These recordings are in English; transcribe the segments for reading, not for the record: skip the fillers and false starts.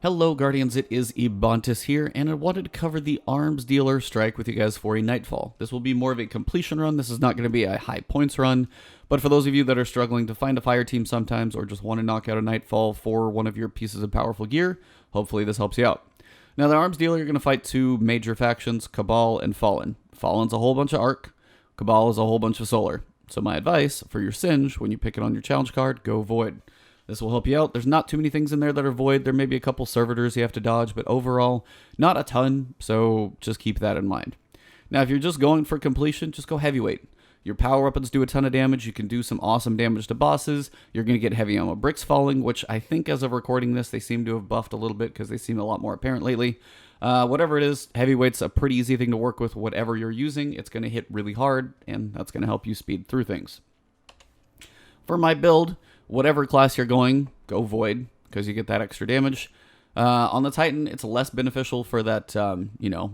Hello Guardians, it is Ebontis here, and I wanted to cover the Arms Dealer strike with you guys for a Nightfall. This will be more of a completion run. This is not going to be a high points run, but for those of you that are struggling to find a fire team sometimes, or just want to knock out a Nightfall for one of your pieces of powerful gear, hopefully this helps you out. Now the Arms Dealer, you're going to fight two major factions, Cabal and Fallen. Fallen's a whole bunch of Arc, Cabal is a whole bunch of Solar. So my advice for your Singe, when you pick it on your challenge card, go Void. This will help you out. There's not too many things in there that are Void. There may be a couple servitors you have to dodge, but overall, not a ton, so just keep that in mind. Now, if you're just going for completion, just go Heavyweight. Your power weapons do a ton of damage. You can do some awesome damage to bosses. You're going to get heavy ammo bricks falling, which I think as of recording this, they seem to have buffed a little bit because they seem a lot more apparent lately. Whatever it is, Heavyweight's a pretty easy thing to work with. Whatever you're using, it's going to hit really hard, and that's going to help you speed through things. For my build, whatever class you're going, go Void, because you get that extra damage. On the Titan, it's less beneficial for that,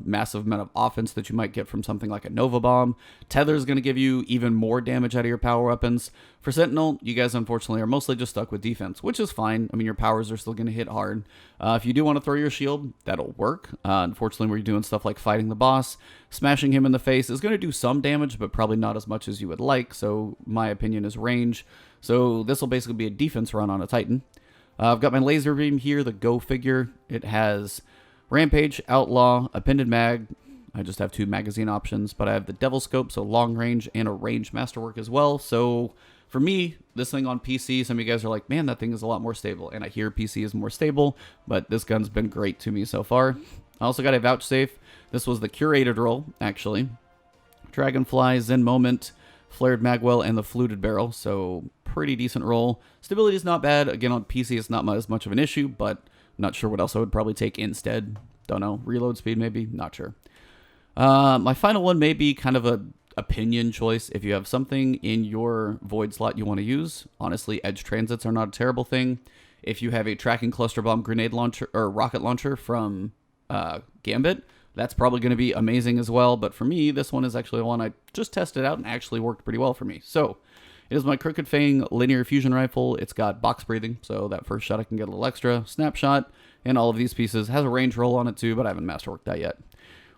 massive amount of offense that you might get from something like a Nova Bomb. Tether is going to give you even more damage out of your power weapons. For Sentinel, you guys unfortunately are mostly just stuck with defense, which is fine. I mean, your powers are still going to hit hard. If you do want to throw your shield, that'll work. Unfortunately, when you're doing stuff like fighting the boss, smashing him in the face is going to do some damage, but probably not as much as you would like. So my opinion is range. So this will basically be a defense run on a Titan. I've got my laser beam here, the Go figure. It has Rampage, Outlaw, Appended Mag. I just have two magazine options, but I have the Devil Scope, so long range, and a range masterwork as well. So for me, this thing on PC, some of you guys are like, man, that thing is a lot more stable. And I hear PC is more stable, but this gun's been great to me so far. I also got a Vouchsafe. This was the curated roll, actually. Dragonfly, Zen Moment, Flared Magwell, and the Fluted Barrel, so pretty decent roll. Stability is not bad. Again, on PC, it's not as much of an issue, but I'm not sure what else I would probably take instead. Don't know. Reload speed, maybe? Not sure. My final one may be kind of a opinion choice. If you have something in your Void slot you want to use, honestly, Edge Transits are not a terrible thing. If you have a Tracking Cluster Bomb grenade launcher or rocket launcher from Gambit, that's probably going to be amazing as well. But for me, this one is actually one I just tested out and actually worked pretty well for me. So it is my Crooked Fang linear fusion rifle. It's got box breathing, so that first shot I can get a little extra. Snapshot, and all of these pieces. Has a range roll on it too, but I haven't masterworked that yet.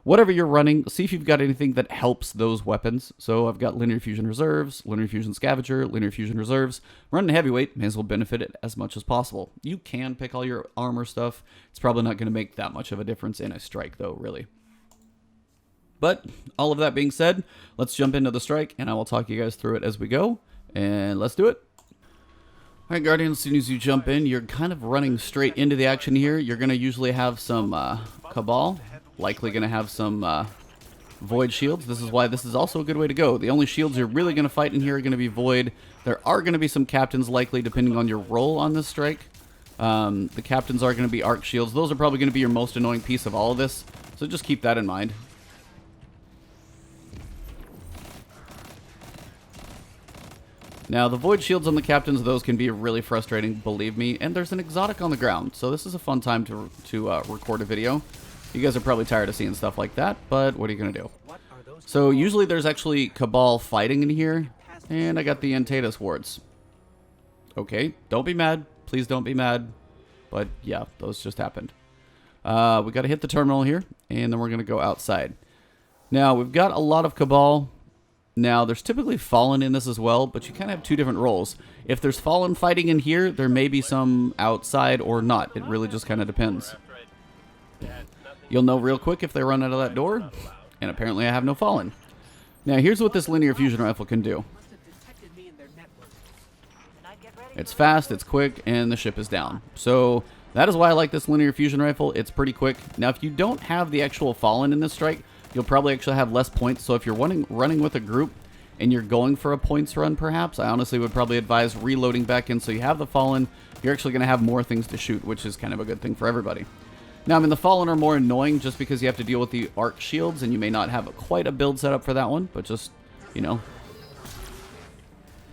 Whatever you're running, see if you've got anything that helps those weapons. So I've got linear fusion reserves, linear fusion scavenger, linear fusion reserves. Running Heavyweight, may as well benefit it as much as possible. You can pick all your armor stuff. It's probably not going to make that much of a difference in a strike though, really. But all of that being said, let's jump into the strike, and I will talk you guys through it as we go. And let's do it. Alright, Guardian, as soon as you jump in, you're kind of running straight into the action here. You're going to usually have some Cabal, likely going to have some Void shields. This is why this is also a good way to go. The only shields you're really going to fight in here are going to be Void. There are going to be some Captains likely, depending on your role on this strike. The Captains are going to be Arc shields. Those are probably going to be your most annoying piece of all of this, so just keep that in mind. Now, the Void shields on the Captains, those can be really frustrating, believe me. And there's an exotic on the ground, so this is a fun time to record a video. You guys are probably tired of seeing stuff like that, but what are you going to do? So usually there's actually Cabal fighting in here, and I got the Untitled wards. Okay, don't be mad. Please don't be mad. But yeah, those just happened. We got to hit the terminal here, and then we're going to go outside. Now, we've got a lot of Cabal. Now, there's typically Fallen in this as well, but you kind of have two different roles. If there's Fallen fighting in here, there may be some outside or not. It really just kind of depends. You'll know real quick if they run out of that door, and apparently I have no Fallen. Now, here's what this linear fusion rifle can do. It's fast, it's quick, and the ship is down. So that is why I like this linear fusion rifle. It's pretty quick. Now, if you don't have the actual Fallen in this strike, you'll probably actually have less points. So if you're running with a group and you're going for a points run, perhaps, I honestly would probably advise reloading back in so you have the Fallen. You're actually going to have more things to shoot, which is kind of a good thing for everybody. Now, I mean, the Fallen are more annoying just because you have to deal with the Arc shields, and you may not have quite a build set up for that one, but just, you know,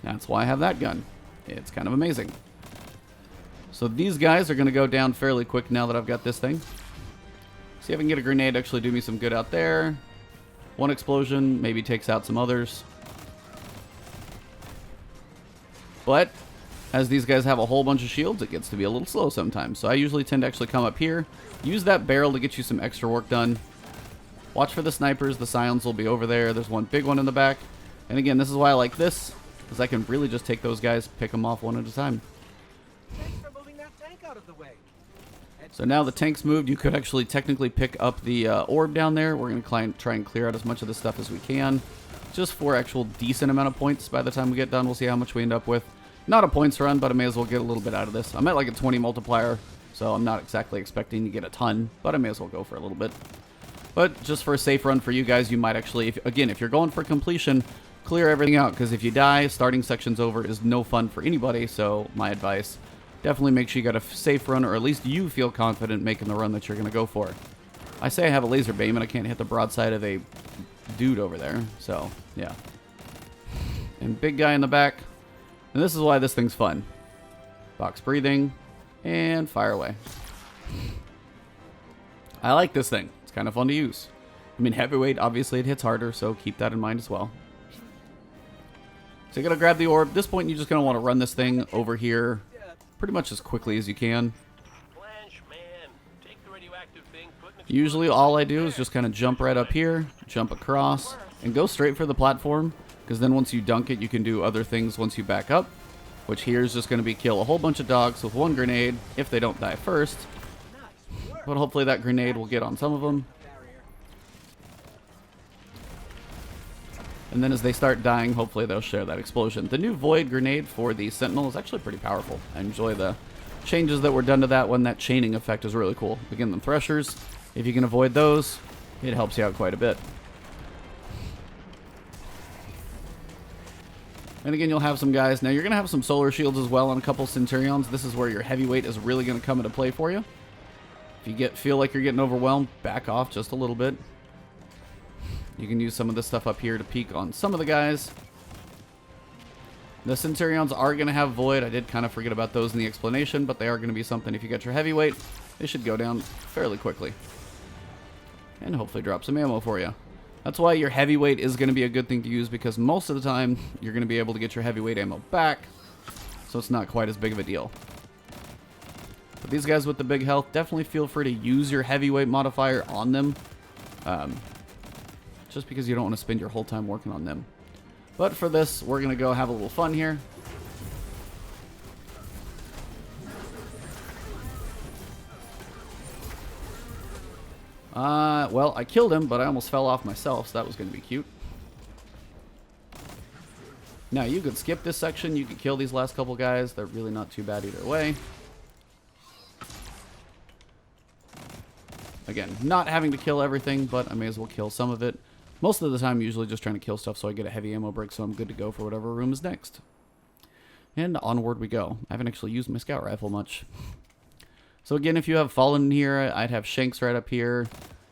that's why I have that gun. It's kind of amazing. So these guys are going to go down fairly quick now that I've got this thing. See if I can get a grenade actually do me some good out there. One explosion maybe takes out some others. But As these guys have a whole bunch of shields, it gets to be a little slow sometimes. So I usually tend to actually come up here, use that barrel to get you some extra work done. Watch for the snipers. The scions will be over there. There's one big one in the back. And again, this is why I like this, because I can really just take those guys, pick them off one at a time. Thanks for moving that tank out of the way. So now the tank's moved, you could actually technically pick up the orb down there. We're going to try and clear out as much of this stuff as we can, just for actual decent amount of points. By the time we get done, we'll see how much we end up with. Not a points run, but I may as well get a little bit out of this. I'm at like a 20 multiplier, so I'm not exactly expecting to get a ton, but I may as well go for a little bit. But just for a safe run for you guys, you might actually, if you're going for completion, clear everything out, because if you die, starting sections over is no fun for anybody. So my advice, definitely make sure you got a safe run, or at least you feel confident making the run that you're going to go for. I say I have a laser beam and I can't hit the broadside of a dude over there, so yeah. And big guy in the back. And this is why this thing's fun. Box breathing, and fire away. I like this thing. It's kind of fun to use. I mean, heavyweight, obviously it hits harder, so keep that in mind as well. So you're going to grab the orb. At this point, you're just going to want to run this thing over here pretty much as quickly as you can. Usually all I do is just kind of jump right up here, jump across, and go straight for the platform. Because then once you dunk it, you can do other things once you back up. Which here is just going to be kill a whole bunch of dogs with one grenade, if they don't die first. But hopefully that grenade will get on some of them. And then as they start dying, hopefully they'll share that explosion. The new Void grenade for the Sentinel is actually pretty powerful. I enjoy the changes that were done to that one. That chaining effect is really cool. Again, the Threshers, if you can avoid those, it helps you out quite a bit. And again, you'll have some guys. Now, you're going to have some solar shields as well on a couple Centurions. This is where your heavyweight is really going to come into play for you. If you feel like you're getting overwhelmed, back off just a little bit. You can use some of this stuff up here to peek on some of the guys. The Centurions are going to have Void. I did kind of forget about those in the explanation, but they are going to be something. If you get your heavyweight, they should go down fairly quickly. And hopefully drop some ammo for you. That's why your heavyweight is going to be a good thing to use, because most of the time you're going to be able to get your heavyweight ammo back, so it's not quite as big of a deal. But these guys with the big health, definitely feel free to use your heavyweight modifier on them, just because you don't want to spend your whole time working on them. But for this, we're going to go have a little fun here. Well, I killed him, but I almost fell off myself, so that was going to be cute. Now, you could skip this section. You could kill these last couple guys. They're really not too bad either way. Again, not having to kill everything, but I may as well kill some of it. Most of the time, I'm usually just trying to kill stuff so I get a heavy ammo break, so I'm good to go for whatever room is next. And onward we go. I haven't actually used my scout rifle much. So again, if you have Fallen in here, I'd have Shanks right up here.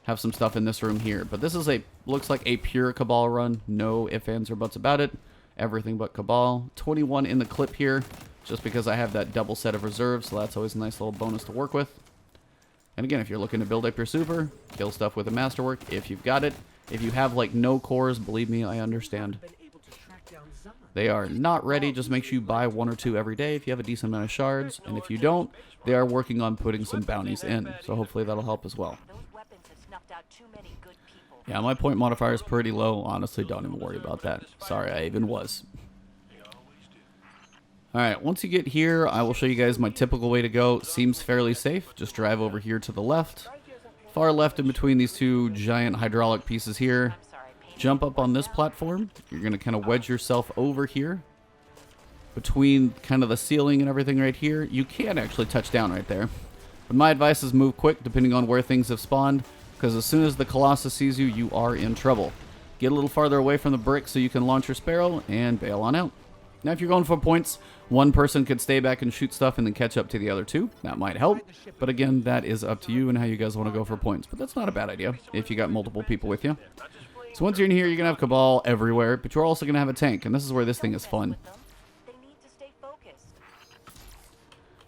Have some stuff in this room here. But this is looks like a pure Cabal run. No ifs, ands, or buts about it. Everything but Cabal. 21 in the clip here, just because I have that double set of reserves, so that's always a nice little bonus to work with. And again, if you're looking to build up your super, kill stuff with a masterwork if you've got it. If you have like no cores, believe me, I understand. They are not ready. Just make sure you buy 1 or 2 every day if you have a decent amount of shards. And if you don't, they are working on putting some bounties in. So hopefully that'll help as well. Yeah, my point modifier is pretty low. Honestly, don't even worry about that. Sorry, I even was. Alright, once you get here, I will show you guys my typical way to go. Seems fairly safe. Just drive over here to the left. Far left in between these two giant hydraulic pieces here. Jump up on this platform. You're going to kind of wedge yourself over here. Between kind of the ceiling and everything right here. You can actually touch down right there. But my advice is move quick depending on where things have spawned. Because as soon as the Colossus sees you, you are in trouble. Get a little farther away from the brick so you can launch your Sparrow and bail on out. Now if you're going for points, one person could stay back and shoot stuff and then catch up to the other two. That might help. But again, that is up to you and how you guys want to go for points. But that's not a bad idea if you got multiple people with you. So once you're in here, you're going to have Cabal everywhere. But you're also going to have a tank. And this is where this thing is fun.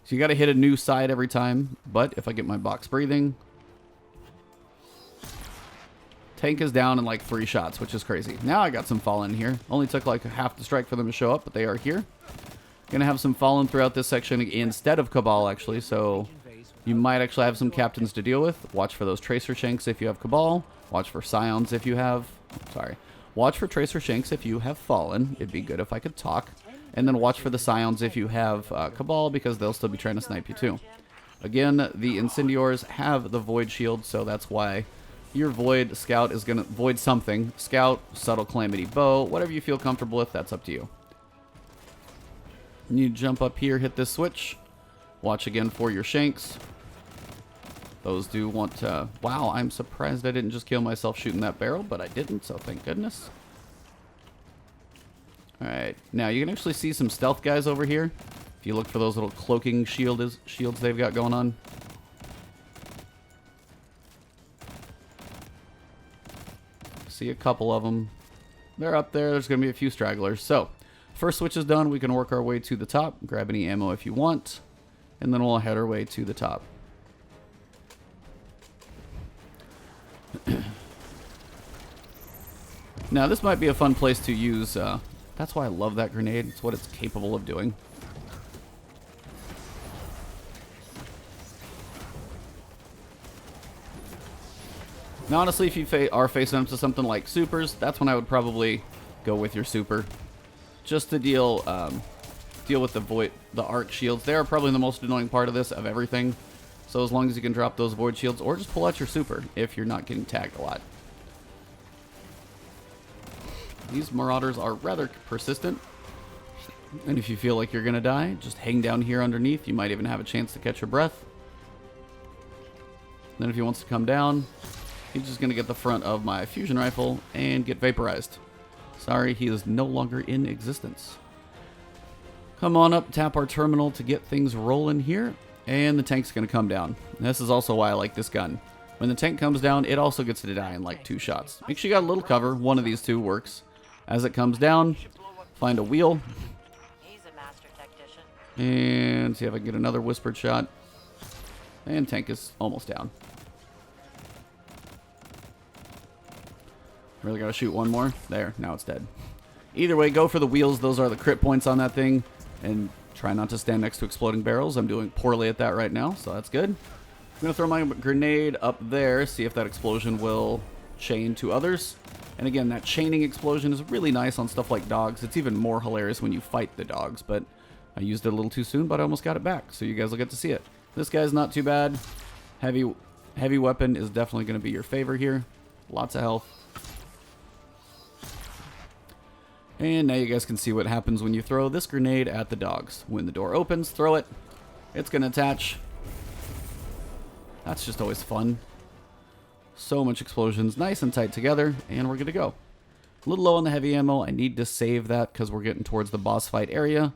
So you got to hit a new side every time. But if I get my box breathing... Tank is down in like 3 shots, which is crazy. Now I got some Fallen here. Only took like half the strike for them to show up, but they are here. Gonna have some Fallen throughout this section instead of Cabal, actually, so you might actually have some captains to deal with. Watch for those Tracer Shanks if you have Cabal. Watch for Scions if you have... Sorry. Watch for Tracer Shanks if you have Fallen. It'd be good if I could talk. And then watch for the Scions if you have Cabal, because they'll still be trying to snipe you too. Again, the Incendiors have the Void Shield, so that's why your Void Scout is going to... Void something. Scout, Subtle Calamity Bow, whatever you feel comfortable with, that's up to you. You jump up here, hit this switch. Watch again for your Shanks. Those do want to... Wow, I'm surprised I didn't just kill myself shooting that barrel, but I didn't, so thank goodness. Alright, now you can actually see some stealth guys over here. If you look for those little cloaking shields they've got going on. See a couple of them. They're up there. There's going to be a few stragglers. So, first switch is done. We can work our way to the top. Grab any ammo if you want. And then we'll head our way to the top. Now, this might be a fun place to use... that's why I love that grenade. It's what it's capable of doing. Now, honestly, if you are facing up to something like supers, that's when I would probably go with your super. Just to deal with the arc shields. They are probably the most annoying part of this, of everything. So as long as you can drop those void shields, or just pull out your super if you're not getting tagged a lot. These Marauders are rather persistent. And if you feel like you're going to die, just hang down here underneath. You might even have a chance to catch your breath. Then if he wants to come down, he's just going to get the front of my fusion rifle and get vaporized. Sorry, he is no longer in existence. Come on up, tap our terminal to get things rolling here. And the tank's going to come down. And this is also why I like this gun. When the tank comes down, it also gets to die in like 2 shots. Make sure you got a little cover. One of these two works. As it comes down, find a wheel. He's a master tactician. And see if I can get another whispered shot. And tank is almost down. Really got to shoot one more. There, now it's dead. Either way, go for the wheels. Those are the crit points on that thing. And try not to stand next to exploding barrels. I'm doing poorly at that right now, so that's good. I'm going to throw my grenade up there, see if that explosion will chain to others. And again, that chaining explosion is really nice on stuff like dogs. It's even more hilarious when you fight the dogs, but I used it a little too soon, but I almost got it back, so you guys will get to see it. This guy's not too bad. Heavy weapon is definitely going to be your favor here. Lots of health. And now you guys can see what happens when you throw this grenade at the dogs. When the door opens, throw it. It's going to attach. That's just always fun. So much explosions, nice and tight together, and we're good to go. A little low on the heavy ammo. I need to save that because we're getting towards the boss fight area.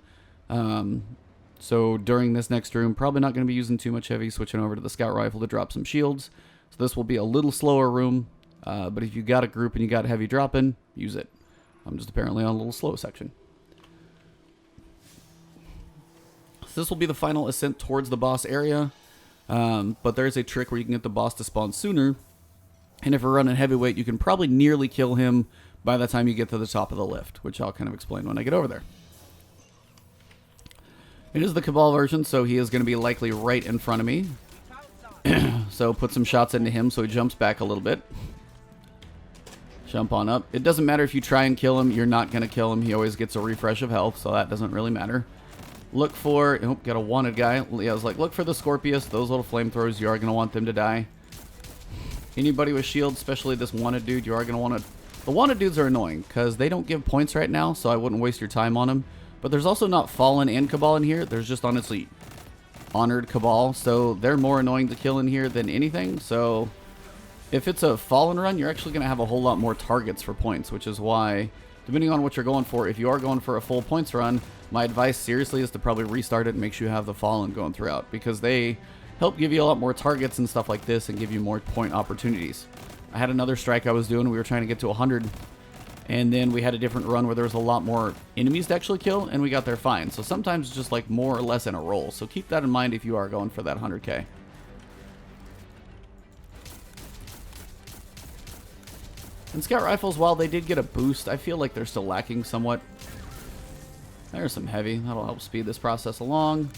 So during this next room, probably not going to be using too much heavy, switching over to the scout rifle to drop some shields. So this will be a little slower room, but if you got a group and you got heavy dropping, use it. I'm just apparently on a little slow section. So this will be the final ascent towards the boss area, but there's a trick where you can get the boss to spawn sooner. And if we're running heavyweight, you can probably nearly kill him by the time you get to the top of the lift, which I'll kind of explain when I get over there. It is the Cabal version, so he is going to be likely right in front of me. So put some shots into him so he jumps back a little bit. Jump on up. It doesn't matter if you try and kill him, you're not going to kill him. He always gets a refresh of health, so that doesn't really matter. Look for... Oh, got a wanted guy. Yeah, I was like, look for the Scorpius. Those little flamethrowers, you are going to want them to die. Anybody with shields, especially this wanted dude, you are going to want to... The wanted dudes are annoying, because they don't give points right now, so I wouldn't waste your time on them. But there's also not Fallen and Cabal in here. There's just honestly Honored Cabal, so they're more annoying to kill in here than anything. So if it's a Fallen run, you're actually going to have a whole lot more targets for points, which is why, depending on what you're going for, if you are going for a full points run, my advice seriously is to probably restart it and make sure you have the Fallen going throughout, because they help give you a lot more targets and stuff like this and give you more point opportunities. I had another strike I was doing. We were trying to get to 100, and then we had a different run where there was a lot more enemies to actually kill, and we got there fine. So sometimes it's just like more or less in a roll. So keep that in mind if you are going for that 100k. And scout rifles, while they did get a boost, I feel like they're still lacking somewhat. There's some heavy. That'll help speed this process along.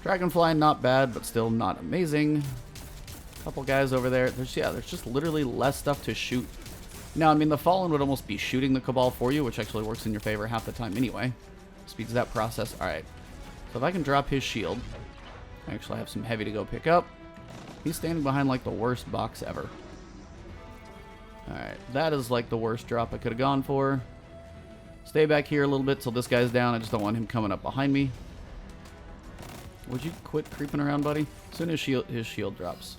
Dragonfly, not bad, but still not amazing. Couple guys over there. There's just literally less stuff to shoot. Now, I mean, the Fallen would almost be shooting the Cabal for you, which actually works in your favor half the time anyway. Speeds that process. Alright. So if I can drop his shield, I actually have some heavy to go pick up. He's standing behind like the worst box ever. Alright, that is like the worst drop I could have gone for. Stay back here a little bit till this guy's down. I just don't want him coming up behind me. Would you quit creeping around, buddy? As soon as his shield drops.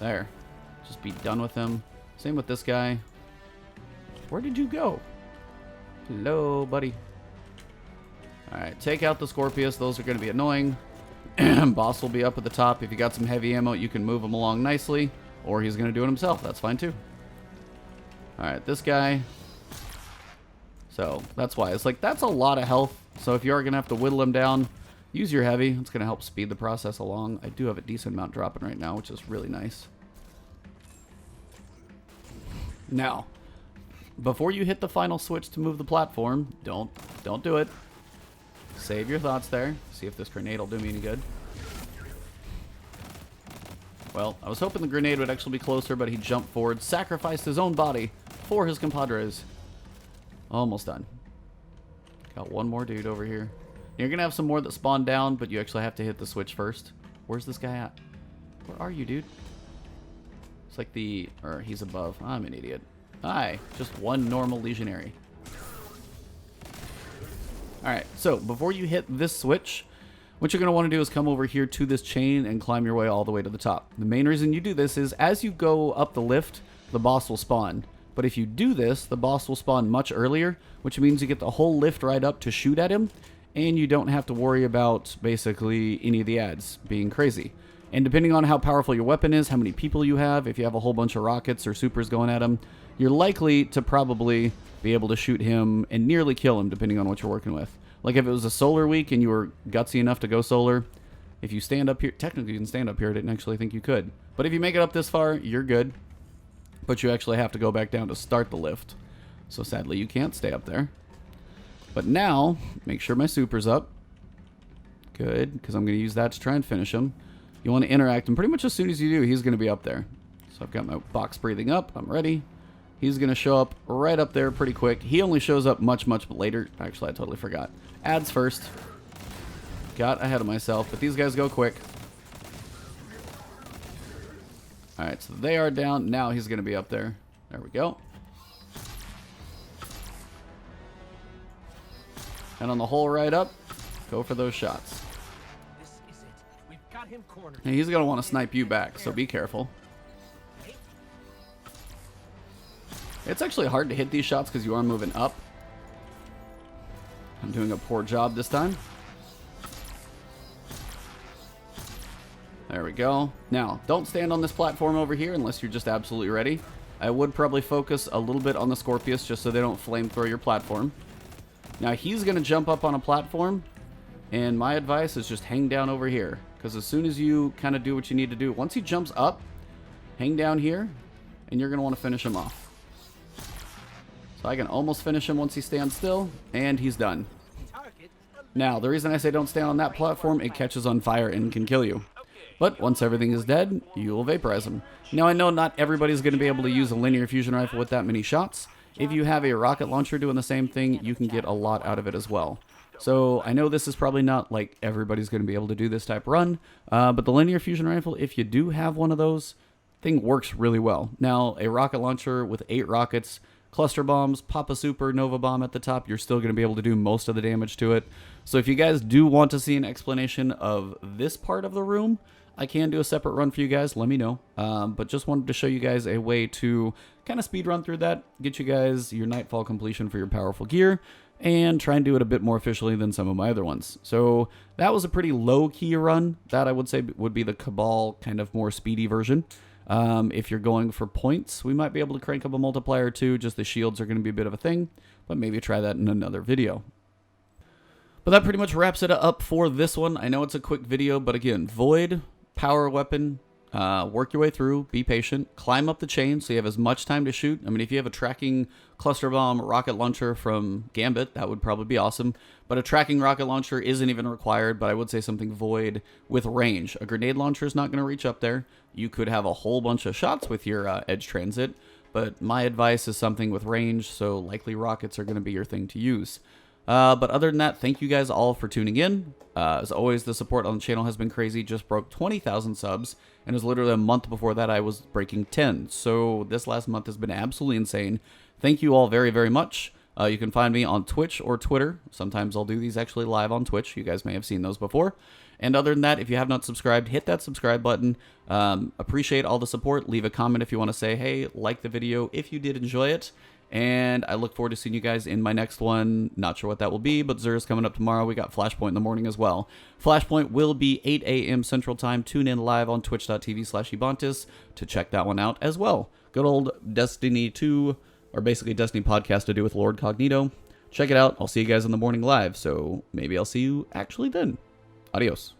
There. Just be done with him. Same with this guy. Where did you go? Hello, buddy. Alright, take out the Scorpius. Those are going to be annoying. Boss will be up at the top. If you got some heavy ammo, you can move him along nicely. Or he's going to do it himself. That's fine, too. Alright, this guy. So, that's why. It's like, that's a lot of health. So, if you are going to have to whittle him down, use your heavy. It's going to help speed the process along. I do have a decent amount dropping right now, which is really nice. Now, before you hit the final switch to move the platform, don't do it. Save your thoughts there. See if this grenade will do me any good. Well, I was hoping the grenade would actually be closer, but he jumped forward, sacrificed his own body for his compadres. Almost done. Got one more dude over here. You're going to have some more that spawn down, but you actually have to hit the switch first. Where's this guy at? Where are you, dude? It's like or he's above. I'm an idiot. Hi, just one normal legionary. Alright, so before you hit this switch, what you're going to want to do is come over here to this chain and climb your way all the way to the top. The main reason you do this is as you go up the lift, the boss will spawn. But if you do this, the boss will spawn much earlier, which means you get the whole lift right up to shoot at him, and you don't have to worry about basically any of the ads being crazy. And depending on how powerful your weapon is, how many people you have, if you have a whole bunch of rockets or supers going at him, you're likely to probably be able to shoot him and nearly kill him depending on what you're working with. Like if it was a solar week and you were gutsy enough to go solar, if you stand up here, technically you can stand up here, I didn't actually think you could. But if you make it up this far, you're good. But you actually have to go back down to start the lift. So sadly you can't stay up there. But now, make sure my super's up. Good, because I'm going to use that to try and finish him. You want to interact, and pretty much as soon as you do, he's going to be up there. So I've got my box breathing up. I'm ready. He's going to show up right up there pretty quick. He only shows up much later. Actually, I totally forgot. Ads first. Got ahead of myself, but these guys go quick. Alright, so they are down. Now he's going to be up there. There we go. And on the whole right up, go for those shots. This is it. We've got him cornered. And he's going to want to snipe you back, so be careful. It's actually hard to hit these shots because you are moving up. I'm doing a poor job this time. There we go. Now, don't stand on this platform over here unless you're just absolutely ready. I would probably focus a little bit on the Scorpius just so they don't flamethrow your platform. Now, he's going to jump up on a platform, and my advice is just hang down over here. Because as soon as you kind of do what you need to do, once he jumps up, hang down here, and you're going to want to finish him off. So I can almost finish him once he stands still, and he's done. Now, the reason I say don't stand on that platform, it catches on fire and can kill you. But once everything is dead, you will vaporize him. Now, I know not everybody's going to be able to use a linear fusion rifle with that many shots. If you have a rocket launcher doing the same thing, you can get a lot out of it as well. So I know this is probably not like everybody's going to be able to do this type run, but the linear fusion rifle, if you do have one of those, thing works really well. Now, a rocket launcher with 8 rockets, cluster bombs, pop a super nova bomb at the top, you're still going to be able to do most of the damage to it. So if you guys do want to see an explanation of this part of the room, I can do a separate run for you guys, let me know. But just wanted to show you guys a way to kind of speed run through that, get you guys your Nightfall completion for your powerful gear, and try and do it a bit more efficiently than some of my other ones. So that was a pretty low-key run. That I would say would be the Cabal kind of more speedy version. If you're going for points, we might be able to crank up a multiplier or two. Just the shields are going to be a bit of a thing, but maybe try that in another video. But that pretty much wraps it up for this one. I know it's a quick video, but again, Void, power weapon, Work your way through, be patient, climb up the chain so you have as much time to shoot. I mean, if you have a tracking cluster bomb rocket launcher from Gambit, that would probably be awesome. But a tracking rocket launcher isn't even required, but I would say something Void with range. A grenade launcher is not going to reach up there. You could have a whole bunch of shots with your edge transit, but my advice is something with range, so likely rockets are going to be your thing to use. But other than that, thank you guys all for tuning in. As always, the support on the channel has been crazy. Just broke 20,000 subs, and it was literally a month before that I was breaking 10. So this last month has been absolutely insane. Thank you all very, very much. You can find me on Twitch or Twitter. Sometimes I'll do these actually live on Twitch. You guys may have seen those before. And other than that, if you have not subscribed, hit that subscribe button. Appreciate all the support. Leave a comment if you want to say, hey, like the video if you did enjoy it. And I look forward to seeing you guys in my next one. Not sure what that will be, but Xur's coming up tomorrow. We got Flashpoint in the morning as well. Flashpoint will be 8 a.m. Central Time. Tune in live on twitch.tv/Ebontis to check that one out as well. Good old Destiny 2, or basically Destiny podcast to do with Lord Cognito. Check it out. I'll see you guys in the morning live, so maybe I'll see you actually then. Adios.